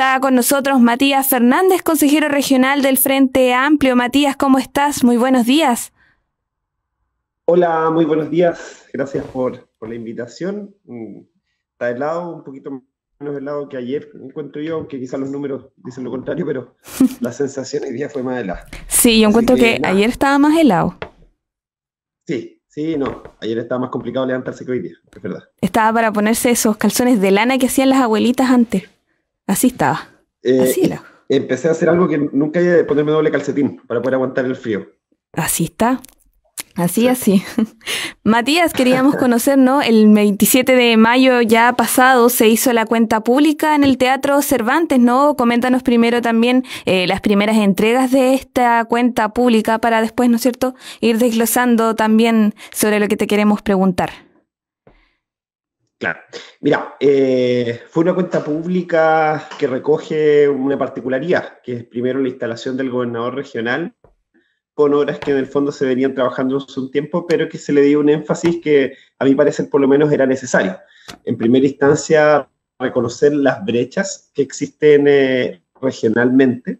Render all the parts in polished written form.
está con nosotros Matías Fernández, consejero regional del Frente Amplio. Matías, ¿cómo estás? Muy buenos días. Hola, muy buenos días. Gracias por la invitación. Está helado, un poquito menos helado que ayer, encuentro yo, aunque quizás los números dicen lo contrario, pero la sensación hoy día fue más helada. Sí, yo Así encuentro que que nada, ayer estaba más helado. sí, sí, no. Ayer estaba más complicado levantarse que hoy día, es verdad. Estaba para ponerse esos calzones de lana que hacían las abuelitas antes. Así estaba. Así helado. Empecé a hacer algo que nunca había de ponerme doble calcetín para poder aguantar el frío. Así está. Así, Sí. así. Matías, queríamos conocer, ¿no? El 27 de mayo ya pasado se hizo la cuenta pública en el Teatro Cervantes, ¿no? Coméntanos primero también las primeras entregas de esta cuenta pública para después, ¿no es cierto?, ir desglosando también sobre lo que te queremos preguntar. Claro. Mira, fue una cuenta pública que recoge una particularidad, que es primero la instalación del gobernador regional con obras que en el fondo se venían trabajando hace un tiempo, pero que se le dio un énfasis que a mi parecer por lo menos era necesario. En primera instancia, reconocer las brechas que existen regionalmente.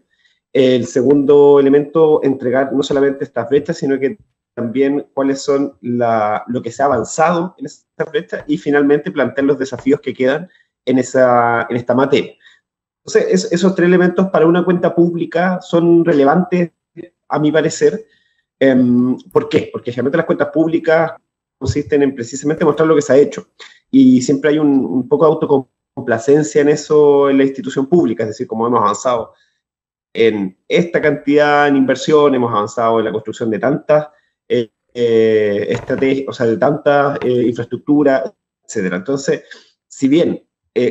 El segundo elemento, entregar no solamente estas brechas, sino que también cuáles son lo que se ha avanzado en esas brechas y finalmente plantear los desafíos que quedan en esta materia. Entonces, esos tres elementos para una cuenta pública son relevantes a mi parecer. ¿Por qué? Porque generalmente las cuentas públicas consisten en precisamente mostrar lo que se ha hecho. Y siempre hay un poco de autocomplacencia en eso en la institución pública, es decir, como hemos avanzado en esta cantidad en inversión, hemos avanzado en la construcción de tantas estrategias, o sea, de tantas infraestructuras, etcétera. Entonces, si bien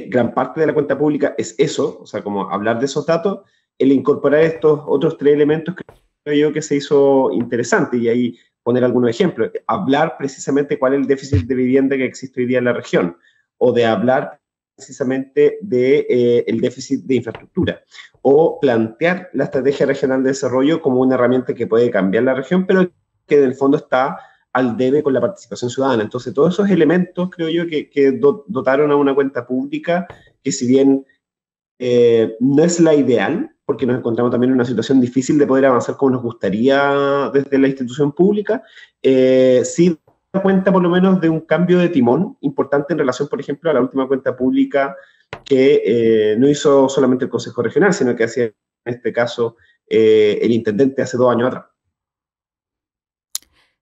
gran parte de la cuenta pública es eso, o sea, como hablar de esos datos, el incorporar estos otros tres elementos creo yo que se hizo interesante y ahí poner algunos ejemplos. Hablar precisamente cuál es el déficit de vivienda que existe hoy día en la región o de hablar precisamente del déficit de infraestructura o plantear la estrategia regional de desarrollo como una herramienta que puede cambiar la región, pero que en el fondo está al debe con la participación ciudadana. Entonces, todos esos elementos creo yo que dotaron a una cuenta pública que si bien no es la ideal, porque nos encontramos también en una situación difícil de poder avanzar como nos gustaría desde la institución pública, sí da cuenta por lo menos de un cambio de timón importante en relación, por ejemplo, a la última cuenta pública que no hizo solamente el Consejo Regional, sino que hacía en este caso el intendente hace 2 años atrás.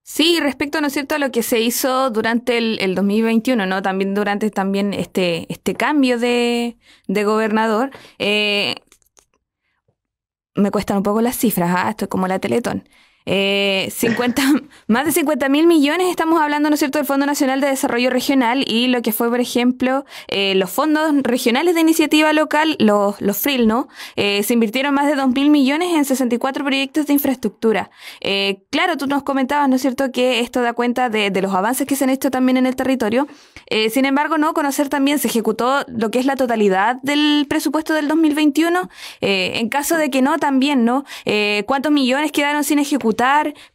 Sí, respecto, ¿no es cierto?, a lo que se hizo durante el 2021, ¿no? También durante también este cambio de gobernador. Me cuestan un poco las cifras, ¿ah? Esto es como la Teletón. 50, más de 50.000 millones estamos hablando, ¿no es cierto?, del Fondo Nacional de Desarrollo Regional y lo que fue, por ejemplo, los fondos regionales de iniciativa local, los FRIL, ¿no? Se invirtieron más de 2.000 millones en 64 proyectos de infraestructura. Claro, tú nos comentabas, ¿no es cierto?, que esto da cuenta de los avances que se han hecho también en el territorio. Sin embargo, no conocer también, se ejecutó lo que es la totalidad del presupuesto del 2021. En caso de que no, también, ¿no? ¿Cuántos millones quedaron sin ejecutar?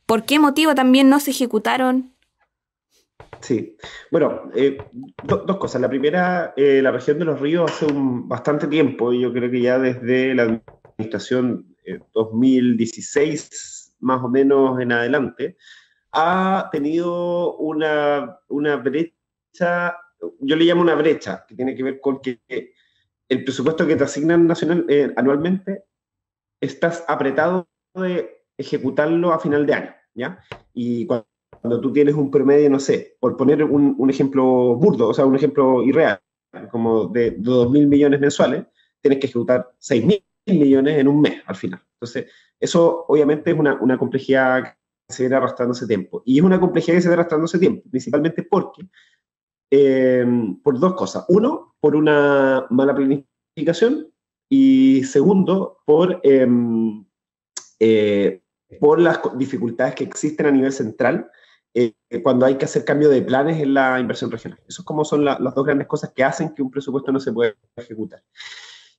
¿Por qué motivo también no se ejecutaron? Sí, bueno, dos cosas. La primera, la región de los ríos hace bastante tiempo, y yo creo que ya desde la administración 2016 más o menos en adelante, ha tenido una brecha, yo le llamo una brecha, que tiene que ver con que el presupuesto que te asignan nacional, anualmente estás apretado de ejecutarlo a final de año, ¿ya? Y cuando tú tienes un promedio, no sé, por poner un ejemplo burdo, o sea, un ejemplo irreal, como de 2.000 millones mensuales, tienes que ejecutar 6.000 millones en un mes al final. Entonces, eso obviamente es una complejidad que se viene arrastrando ese tiempo. Y es una complejidad que se viene arrastrando ese tiempo, principalmente porque, por dos cosas. Uno, por una mala planificación y segundo, por las dificultades que existen a nivel central cuando hay que hacer cambio de planes en la inversión regional. Eso es como son las dos grandes cosas que hacen que un presupuesto no se pueda ejecutar.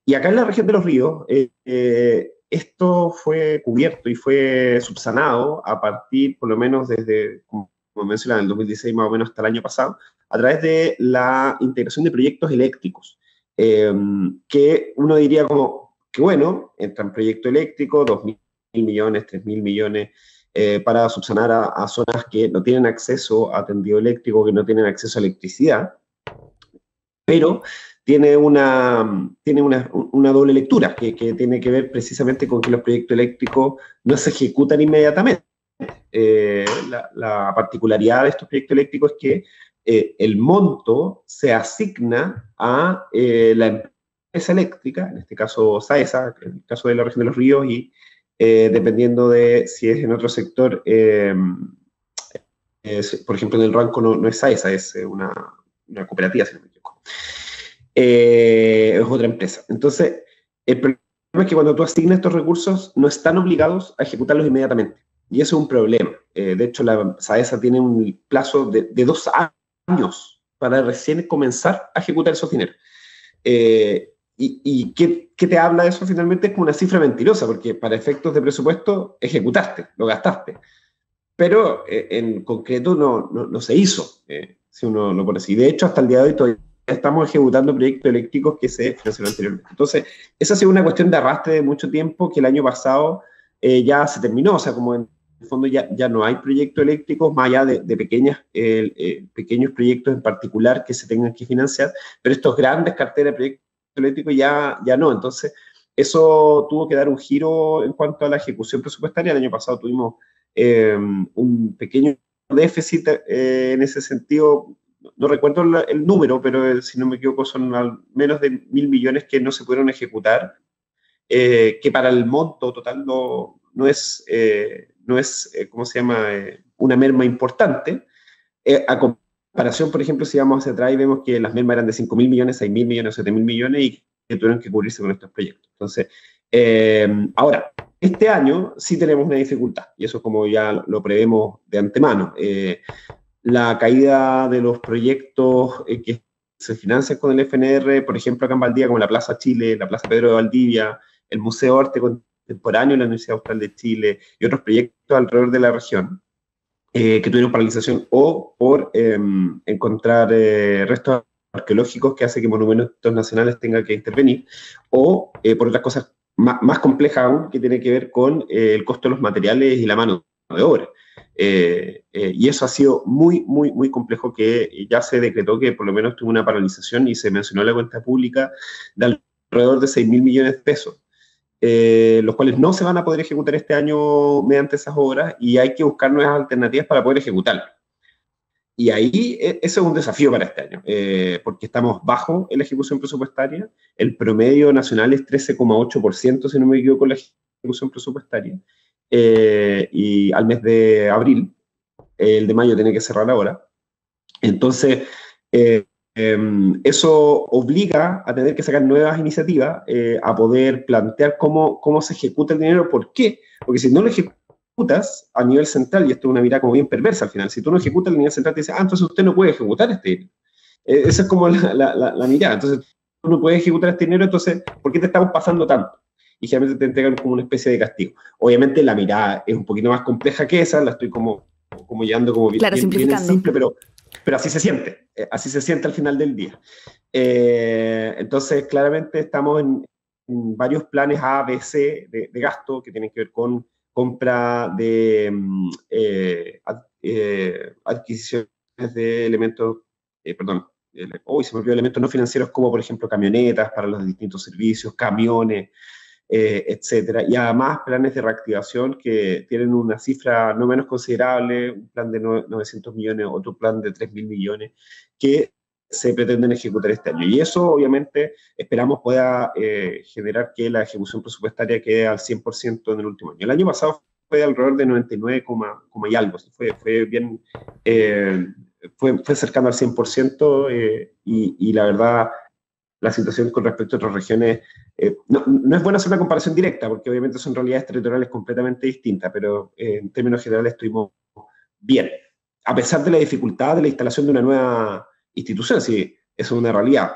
Y acá en la región de los ríos, esto fue cubierto y fue subsanado a partir, por lo menos desde, como mencionaba, en el 2016 más o menos hasta el año pasado, a través de la integración de proyectos eléctricos. que uno diría como, que bueno, entran proyectos eléctricos, 2.000 millones, 3.000 millones, para subsanar a zonas que no tienen acceso a tendido eléctrico, que no tienen acceso a electricidad, pero tiene una doble lectura que tiene que ver precisamente con que los proyectos eléctricos no se ejecutan inmediatamente. La particularidad de estos proyectos eléctricos es que el monto se asigna a la empresa eléctrica, en este caso SAESA, en el caso de la región de Los Ríos, y dependiendo de si es en otro sector, por ejemplo, en el Ranco no es SAESA, es una cooperativa, si no me equivoco. Es otra empresa. Entonces, el problema es que cuando tú asignas estos recursos, no están obligados a ejecutarlos inmediatamente. Y eso es un problema. De hecho, la SAESA tiene un plazo de 2 años para recién comenzar a ejecutar esos dineros. ¿Y qué te habla de eso finalmente? Es como una cifra mentirosa, porque para efectos de presupuesto ejecutaste, lo gastaste. Pero en concreto no se hizo, si uno lo pone así. De hecho, hasta el día de hoy todavía estamos ejecutando proyectos eléctricos que se financiaron anteriormente. Entonces, esa ha sido una cuestión de arrastre de mucho tiempo que el año pasado ya se terminó. O sea, como en el fondo ya no hay proyectos eléctricos más allá de pequeños proyectos en particular que se tengan que financiar, pero estos grandes carteras de proyectos eléctricos ya no. Entonces, eso tuvo que dar un giro en cuanto a la ejecución presupuestaria. El año pasado tuvimos un pequeño déficit en ese sentido. No recuerdo el número, pero si no me equivoco son al menos de 1.000 millones que no se pudieron ejecutar, que para el monto total no es ¿cómo se llama? Una merma importante. A comparación, por ejemplo, si vamos hacia atrás y vemos que las mermas eran de 5.000 millones, 6.000 millones, 7.000 millones y que tuvieron que cubrirse con estos proyectos. Entonces, ahora, este año sí tenemos una dificultad, y eso como ya lo prevemos de antemano. La caída de los proyectos que se financian con el FNR, por ejemplo, acá en Valdivia, como la Plaza Chile, la Plaza Pedro de Valdivia, el Museo de Arte Contemporáneo de la Universidad Austral de Chile y otros proyectos alrededor de la región, que tuvieron paralización o por encontrar restos arqueológicos que hace que monumentos nacionales tengan que intervenir, o por otras cosas más complejas aún, que tiene que ver con el costo de los materiales y la mano de obra. Y eso ha sido muy, muy, muy complejo, que ya se decretó que por lo menos tuvo una paralización y se mencionó en la cuenta pública de alrededor de 6.000 millones de pesos, los cuales no se van a poder ejecutar este año mediante esas obras, y hay que buscar nuevas alternativas para poder ejecutarlas. Y ahí eso es un desafío para este año, porque estamos bajo en la ejecución presupuestaria. El promedio nacional es 13,8%, si no me equivoco, la ejecución presupuestaria. Y al mes de abril, el de mayo tiene que cerrar ahora. Entonces, eso obliga a tener que sacar nuevas iniciativas, a poder plantear cómo se ejecuta el dinero. ¿Por qué? Porque si no lo ejecutas a nivel central, y esto es una mirada como bien perversa al final, si tú no ejecutas a nivel central, te dice, entonces usted no puede ejecutar este dinero. Esa es como la mirada. Entonces, tú no puedes ejecutar este dinero, entonces, ¿por qué te estamos pasando tanto? Y generalmente te entregan como una especie de castigo. Obviamente la mirada es un poquito más compleja que esa, la estoy como llevando como claro, bien simple, pero así se siente al final del día. Entonces, claramente estamos en varios planes A, B, C de gasto que tienen que ver con compra de adquisiciones de elementos, se me olvidó, elementos no financieros como, por ejemplo, camionetas para los distintos servicios, camiones, etcétera, y además planes de reactivación que tienen una cifra no menos considerable, un plan de 900 millones, otro plan de 3.000 millones, que se pretenden ejecutar este año. Y eso, obviamente, esperamos pueda generar que la ejecución presupuestaria quede al 100% en el último año. El año pasado fue alrededor de 99, y algo, fue bien, fue cercano al 100%, y la verdad, la situación con respecto a otras regiones, no es bueno hacer una comparación directa, porque obviamente son realidades territoriales completamente distintas, pero en términos generales estuvimos bien, a pesar de la dificultad de la instalación de una nueva institución. Sí, eso es una realidad,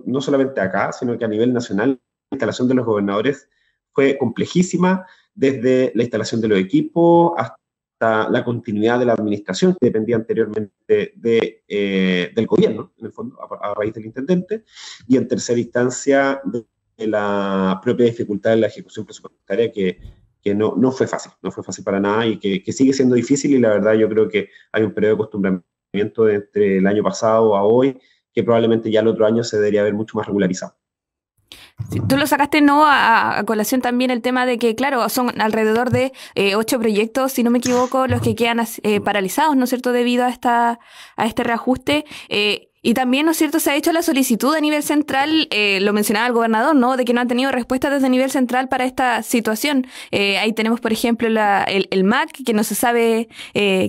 no solamente acá, sino que a nivel nacional, la instalación de los gobernadores fue complejísima, desde la instalación de los equipos hasta hasta la continuidad de la administración que dependía anteriormente del gobierno, en el fondo, a raíz del intendente, y en tercera instancia de la propia dificultad en la ejecución presupuestaria que no fue fácil para nada y que sigue siendo difícil, y la verdad yo creo que hay un periodo de acostumbramiento entre el año pasado a hoy que probablemente ya el otro año se debería ver mucho más regularizado. Sí, tú lo sacaste, ¿no? A colación también el tema de que, claro, son alrededor de 8 proyectos, si no me equivoco, los que quedan paralizados, ¿no es cierto?, debido a este reajuste. Y también, ¿no es cierto?, se ha hecho la solicitud a nivel central, lo mencionaba el gobernador, ¿no?, de que no han tenido respuesta desde nivel central para esta situación. Ahí tenemos, por ejemplo, el MAC, que no se sabe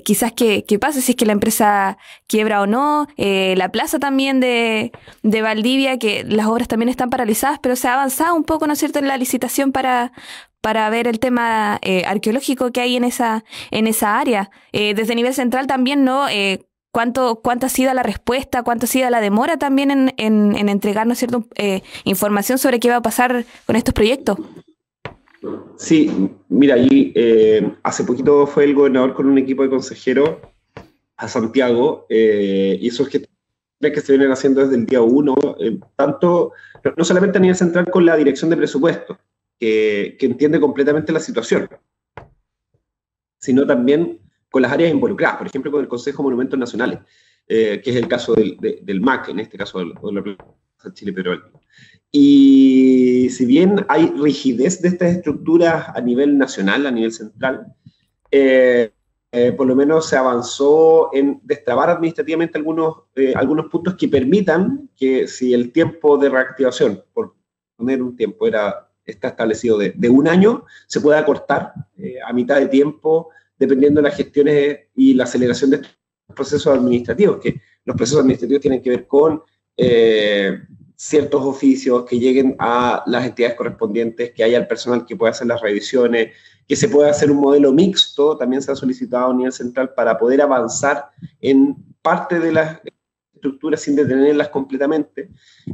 quizás qué pasa, si es que la empresa quiebra o no. La plaza también de Valdivia, que las obras también están paralizadas, pero se ha avanzado un poco, ¿no es cierto?, en la licitación para ver el tema arqueológico que hay en esa área. Desde nivel central también, ¿no?, ¿cuánto ha sido la respuesta? ¿Cuánto ha sido la demora también en entregarnos cierta información sobre qué va a pasar con estos proyectos? Sí, mira, allí hace poquito fue el gobernador con un equipo de consejeros a Santiago, y esos que se vienen haciendo desde el día 1, tanto, no solamente a nivel central con la dirección de presupuesto, que entiende completamente la situación, sino también con las áreas involucradas, por ejemplo, con el Consejo de Monumentos Nacionales, que es el caso del MAC, en este caso de la Plaza Chile Perú. Y si bien hay rigidez de estas estructuras a nivel nacional, a nivel central, por lo menos se avanzó en destrabar administrativamente algunos puntos que permitan que, si el tiempo de reactivación, por poner un tiempo, está establecido de un año, se pueda acortar a mitad de tiempo, dependiendo de las gestiones y la aceleración de estos procesos administrativos, que los procesos administrativos tienen que ver con ciertos oficios que lleguen a las entidades correspondientes, que haya el personal que pueda hacer las revisiones, que se pueda hacer un modelo mixto, también se ha solicitado a nivel central para poder avanzar en parte de las estructuras sin detenerlas completamente.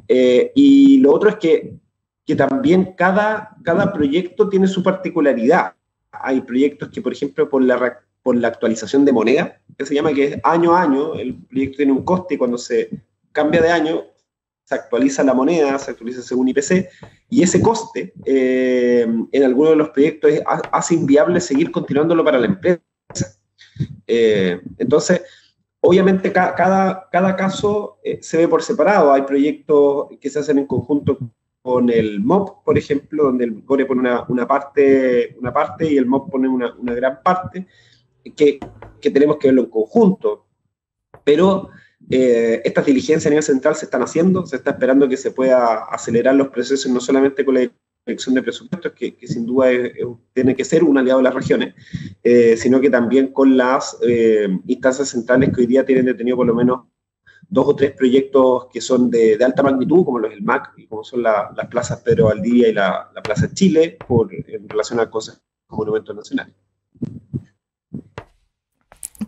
Y lo otro es que también cada proyecto tiene su particularidad. Hay proyectos que, por ejemplo, por la actualización de moneda, que se llama, que es año a año, el proyecto tiene un coste y cuando se cambia de año, se actualiza la moneda, se actualiza según IPC, y ese coste, en algunos de los proyectos, hace inviable seguir continuándolo para la empresa. Entonces, obviamente, cada caso se ve por separado. Hay proyectos que se hacen en conjunto con el MOP, por ejemplo, donde el GORE pone una parte y el MOP pone una gran parte, que tenemos que verlo en conjunto. Pero estas diligencias a nivel central se están haciendo, se está esperando que se pueda acelerar los procesos, no solamente con la dirección de presupuestos, que sin duda tiene que ser un aliado de las regiones, sino que también con las instancias centrales que hoy día tienen detenido por lo menos 2 o 3 proyectos que son de alta magnitud, como los del MAC, y como son las plazas Pedro Valdivia y la Plaza Chile, en relación a cosas como monumentos nacionales.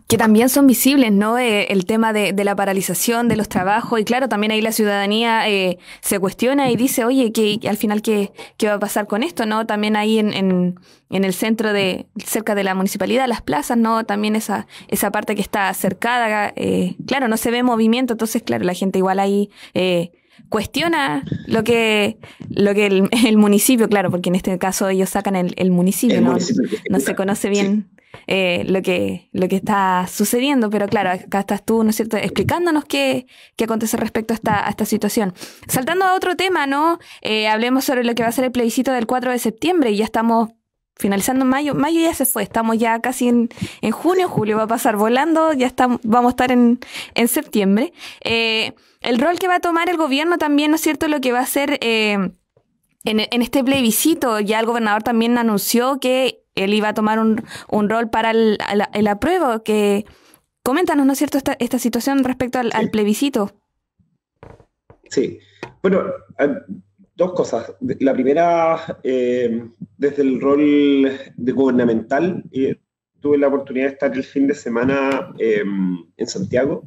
Que también son visibles, ¿no? El tema de la paralización de los trabajos, y claro, también ahí la ciudadanía se cuestiona y dice, oye, al final, ¿qué va a pasar con esto, no? También ahí en el centro cerca de la municipalidad, las plazas, ¿no? También esa parte que está cercada, claro, no se ve movimiento, entonces, claro, la gente igual ahí cuestiona lo que el municipio, claro, porque en este caso ellos sacan el municipio, ¿no? No se conoce bien. Sí. Lo que está sucediendo, pero claro, acá estás tú, ¿no es cierto?, explicándonos qué acontece respecto a esta situación. Saltando a otro tema, ¿no? Hablemos sobre lo que va a ser el plebiscito del 4 de septiembre, y ya estamos finalizando mayo ya se fue, estamos ya casi en junio, julio va a pasar volando, vamos a estar en septiembre. El rol que va a tomar el gobierno también, ¿no es cierto?, lo que va a hacer en este plebiscito, ya el gobernador también anunció que él iba a tomar un rol para el apruebo. Coméntanos, ¿no es cierto?, esta situación respecto al plebiscito. Sí, bueno, 2 cosas. La primera, desde el rol de gubernamental, tuve la oportunidad de estar el fin de semana en Santiago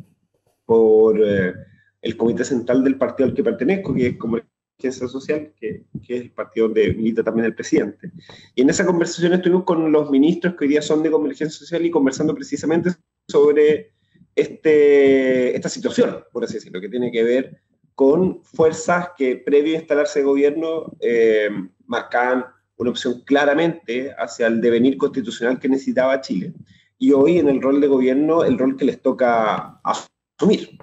por el Comité Central del partido al que pertenezco, que es como Convergencia Social, que es el partido donde milita también el presidente. Y en esa conversación estuvimos con los ministros que hoy día son de Convergencia Social y conversando precisamente sobre esta situación, por así decirlo, que tiene que ver con fuerzas que previo a instalarse de gobierno marcaban una opción claramente hacia el devenir constitucional que necesitaba Chile. Y hoy en el rol de gobierno, el rol que les toca asumir.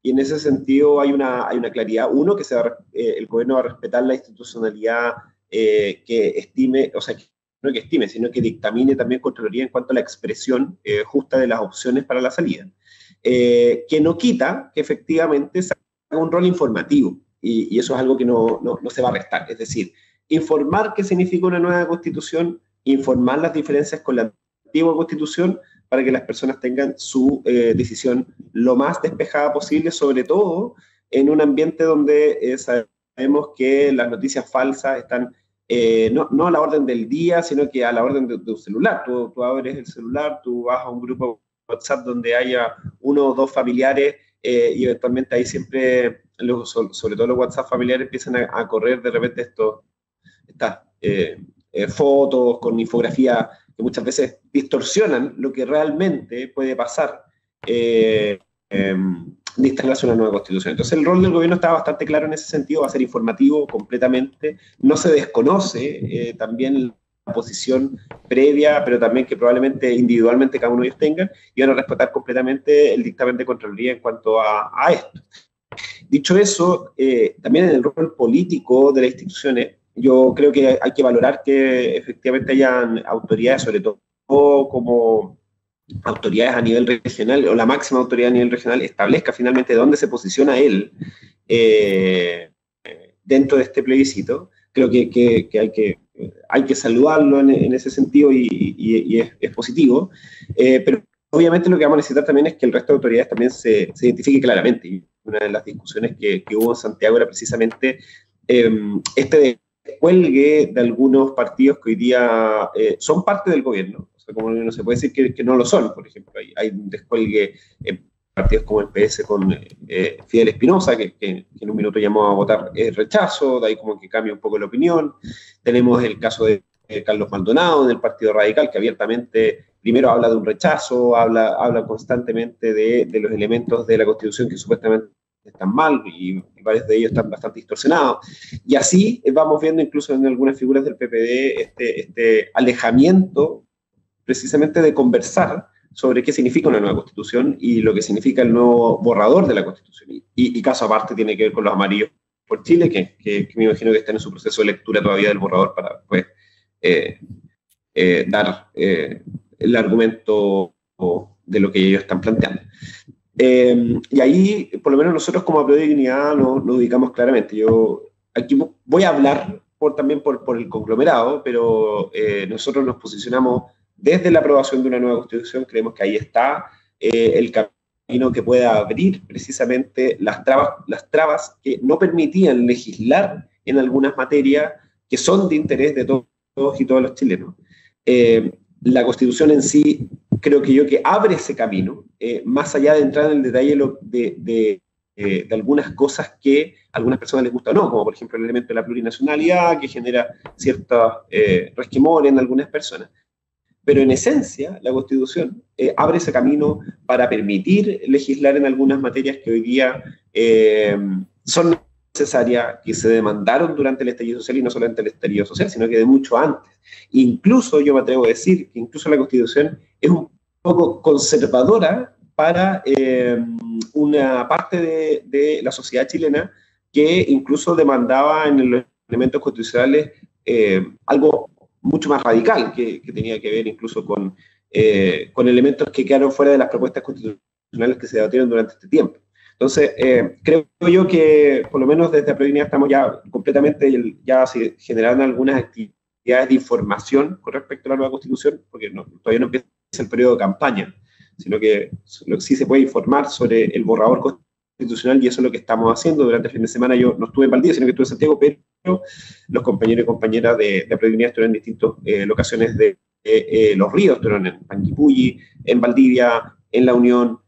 Y en ese sentido hay una claridad. Uno, que el gobierno va a respetar la institucionalidad que estime, o sea, no que estime, sino que dictamine también Contraloría en cuanto a la expresión justa de las opciones para la salida. Que no quita que efectivamente se haga un rol informativo. Y eso es algo que no se va a restar. Es decir, informar qué significa una nueva constitución, informar las diferencias con la antigua constitución, para que las personas tengan su decisión lo más despejada posible, sobre todo en un ambiente donde sabemos que las noticias falsas están no a la orden del día, sino que a la orden de un celular. Tú abres el celular, tú vas a un grupo WhatsApp donde haya uno o dos familiares y eventualmente ahí siempre, sobre todo los WhatsApp familiares, empiezan a correr de repente estas fotos con infografía que muchas veces distorsionan lo que realmente puede pasar de instalarse una nueva constitución. Entonces el rol del gobierno está bastante claro en ese sentido, va a ser informativo completamente, no se desconoce también la posición previa, pero también que probablemente individualmente cada uno de ellos tengan, y van a respetar completamente el dictamen de Contraloría en cuanto a esto. Dicho eso, también en el rol político de las instituciones, yo creo que hay que valorar que efectivamente hayan autoridades, sobre todo como autoridades a nivel regional, o la máxima autoridad a nivel regional, establezca finalmente dónde se posiciona él dentro de este plebiscito. Creo que hay que saludarlo en ese sentido y es positivo. Pero obviamente lo que vamos a necesitar también es que el resto de autoridades también se identifique claramente. Y una de las discusiones que hubo en Santiago era precisamente este descuelgue de algunos partidos que hoy día son parte del gobierno. O sea, como no se puede decir que no lo son. Por ejemplo, hay un descuelgue en partidos como el PS con Fidel Espinosa, que en un minuto llamó a votar rechazo, de ahí como que cambia un poco la opinión. Tenemos el caso de Carlos Maldonado del Partido Radical, que abiertamente primero habla de un rechazo, habla constantemente de los elementos de la Constitución que supuestamente están mal, y varios de ellos están bastante distorsionados. Y así vamos viendo incluso en algunas figuras del PPD este alejamiento precisamente de conversar sobre qué significa una nueva Constitución y lo que significa el nuevo borrador de la Constitución. Y caso aparte tiene que ver con los amarillos por Chile, que me imagino que están en su proceso de lectura todavía del borrador para pues, dar el argumento de lo que ellos están planteando. Y ahí, por lo menos nosotros como Apruebo Dignidad nos ubicamos claramente. Yo aquí voy a hablar también por el conglomerado, pero nosotros nos posicionamos desde la aprobación de una nueva Constitución. Creemos que ahí está el camino que pueda abrir precisamente las trabas que no permitían legislar en algunas materias que son de interés de todos y todos los chilenos. La Constitución en sí, creo que abre ese camino, más allá de entrar en el detalle de algunas cosas que a algunas personas les gusta o no, como por ejemplo el elemento de la plurinacionalidad, que genera ciertos resquemores en algunas personas. Pero en esencia, la Constitución abre ese camino para permitir legislar en algunas materias que hoy día son necesarias, que se demandaron durante el estallido social, y no solamente el estallido social, sino que de mucho antes. Incluso yo me atrevo a decir que incluso la Constitución es un poco conservadora para una parte de la sociedad chilena que incluso demandaba en los elementos constitucionales algo mucho más radical, que tenía que ver incluso con elementos que quedaron fuera de las propuestas constitucionales que se debatieron durante este tiempo. Entonces, creo yo que por lo menos desde Apruebo Dignidad estamos ya completamente, ya se generaron algunas actividades de información con respecto a la nueva Constitución, porque todavía no empieza el periodo de campaña, sino que sí se puede informar sobre el borrador constitucional, y eso es lo que estamos haciendo. Durante el fin de semana yo no estuve en Valdivia, sino que estuve en Santiago, pero los compañeros y compañeras de Apruebo Dignidad estuvieron en distintas locaciones de Los Ríos, estuvieron en Panguipulli, en Valdivia, en La Unión,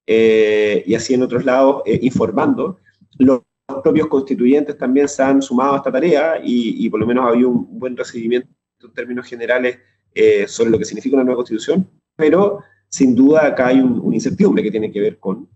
y así en otros lados, informando. Lo propios constituyentes también se han sumado a esta tarea y por lo menos ha habido un buen recibimiento en términos generales sobre lo que significa una nueva constitución, pero sin duda acá hay una incertidumbre que tiene que ver con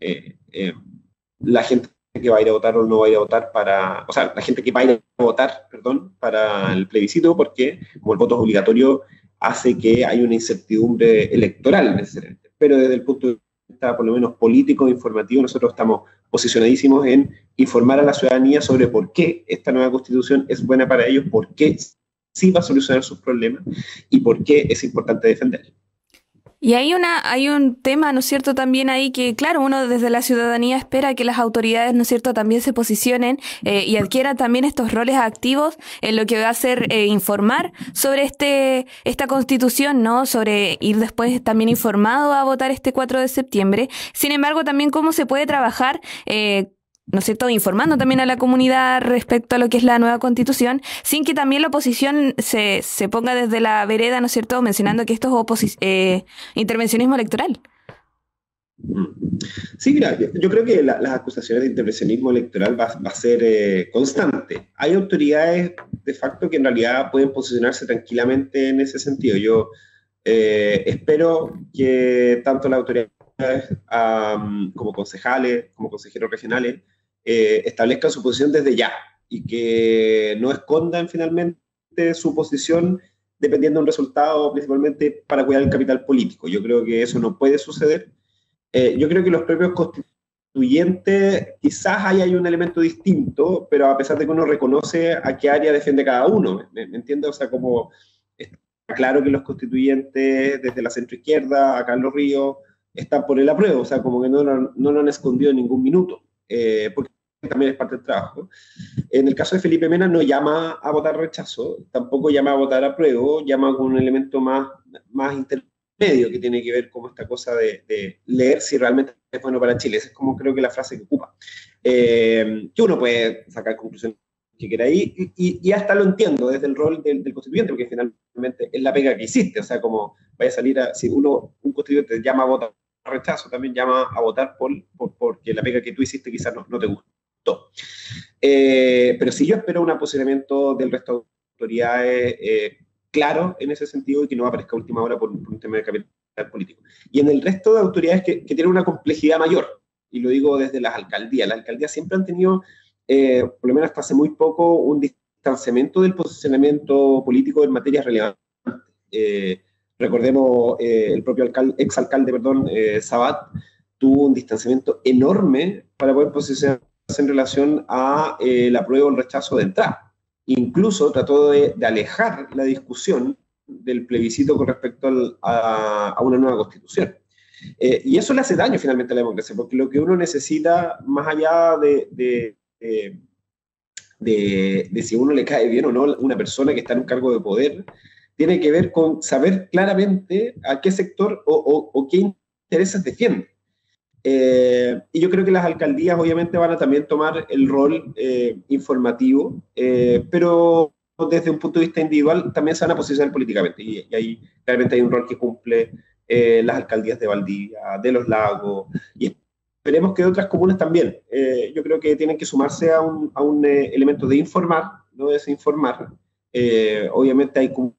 la gente que va a ir a votar o no va a ir a votar para, o sea, la gente que va a ir a votar, perdón, para el plebiscito, porque como el voto es obligatorio, hace que haya una incertidumbre electoral necesariamente. Pero desde el punto de vista, por lo menos político e informativo, nosotros estamos posicionadísimos en informar a la ciudadanía sobre por qué esta nueva constitución es buena para ellos, por qué sí va a solucionar sus problemas y por qué es importante defenderla. Y hay un tema, ¿no es cierto?, también ahí que, claro, uno desde la ciudadanía espera que las autoridades, ¿no es cierto?, también se posicionen y adquieran también estos roles activos en lo que va a ser informar sobre esta constitución, ¿no?, sobre ir después también informado a votar este 4 de septiembre. Sin embargo, también cómo se puede trabajar ¿no es cierto?, informando también a la comunidad respecto a lo que es la nueva constitución, sin que también la oposición se ponga desde la vereda, ¿no es cierto?, mencionando que esto es intervencionismo electoral. Sí, mira, yo creo que las acusaciones de intervencionismo electoral va a ser constante. Hay autoridades de facto que en realidad pueden posicionarse tranquilamente en ese sentido. Yo espero que tanto las autoridades como concejales, como consejeros regionales, establezcan su posición desde ya y que no escondan finalmente su posición dependiendo de un resultado, principalmente para cuidar el capital político. Yo creo que eso no puede suceder. Yo creo que los propios constituyentes quizás ahí hay un elemento distinto, pero a pesar de que uno reconoce a qué área defiende cada uno, ¿me entiendes? O sea, como está claro que los constituyentes desde la centroizquierda, acá en Los Ríos, están por el apruebo, o sea, como que no lo han escondido en ningún minuto, porque también es parte del trabajo. En el caso de Felipe Mena no llama a votar rechazo, tampoco llama a votar apruebo, llama con un elemento más intermedio que tiene que ver con esta cosa de leer si realmente es bueno para Chile. Esa es como creo que la frase que ocupa. Que uno puede sacar conclusiones que quiera ahí, y hasta lo entiendo desde el rol del constituyente, porque finalmente es la pega que hiciste, o sea, como vaya a salir si un constituyente llama a votar rechazo, también llama a votar porque la pega que tú hiciste quizás no te gustó. Pero sí yo espero un posicionamiento del resto de autoridades claro en ese sentido y que no aparezca a última hora por un tema de capital político. Y en el resto de autoridades que tienen una complejidad mayor, y lo digo desde las alcaldías siempre han tenido, por lo menos hasta hace muy poco, un distanciamiento del posicionamiento político en materias relevantes. Recordemos, el propio exalcalde, Sabat, tuvo un distanciamiento enorme para poder posicionarse en relación a el apruebo o el rechazo de entrada. Incluso trató de alejar la discusión del plebiscito con respecto a una nueva constitución. Y eso le hace daño finalmente a la democracia, porque lo que uno necesita, más allá de si a uno le cae bien o no una persona que está en un cargo de poder, tiene que ver con saber claramente a qué sector o qué intereses defiende. Y yo creo que las alcaldías obviamente van a también tomar el rol informativo, pero desde un punto de vista individual también se van a posicionar políticamente, y ahí claramente hay un rol que cumple las alcaldías de Valdivia, de Los Lagos, y esperemos que otras comunas también. Yo creo que tienen que sumarse a un elemento de informar, no desinformar. Obviamente hay comunas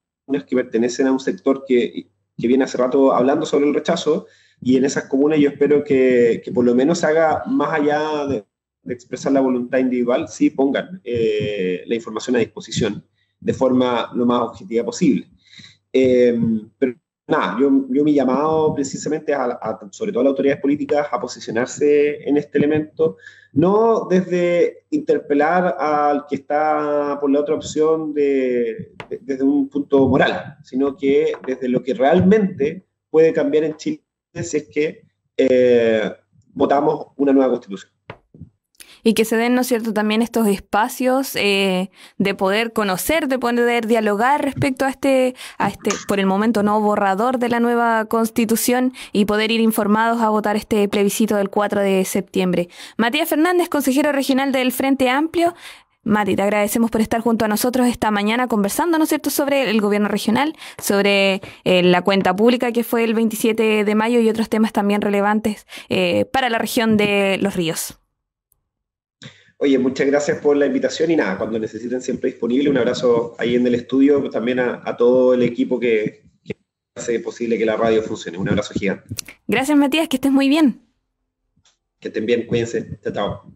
que pertenecen a un sector que viene hace rato hablando sobre el rechazo, y en esas comunas yo espero que por lo menos se haga, más allá de expresar la voluntad individual, sí pongan la información a disposición de forma lo más objetiva posible. Pero nada, yo mi llamado precisamente sobre todo a las autoridades políticas a posicionarse en este elemento, no desde interpelar al que está por la otra opción desde un punto moral, sino que desde lo que realmente puede cambiar en Chile si es que votamos una nueva constitución. Y que se den, ¿no es cierto?, también estos espacios de poder conocer, de poder dialogar respecto a este, por el momento, no borrador de la nueva Constitución, y poder ir informados a votar este plebiscito del 4 de septiembre. Matías Fernández, consejero regional del Frente Amplio. Mati, te agradecemos por estar junto a nosotros esta mañana conversando, ¿no es cierto?, sobre el gobierno regional, sobre la cuenta pública que fue el 27 de mayo y otros temas también relevantes para la región de Los Ríos. Oye, muchas gracias por la invitación y nada, cuando necesiten siempre disponible, un abrazo ahí en el estudio, también a todo el equipo que hace posible que la radio funcione. Un abrazo gigante. Gracias, Matías, que estés muy bien. Que estén bien, cuídense. Chao, chao.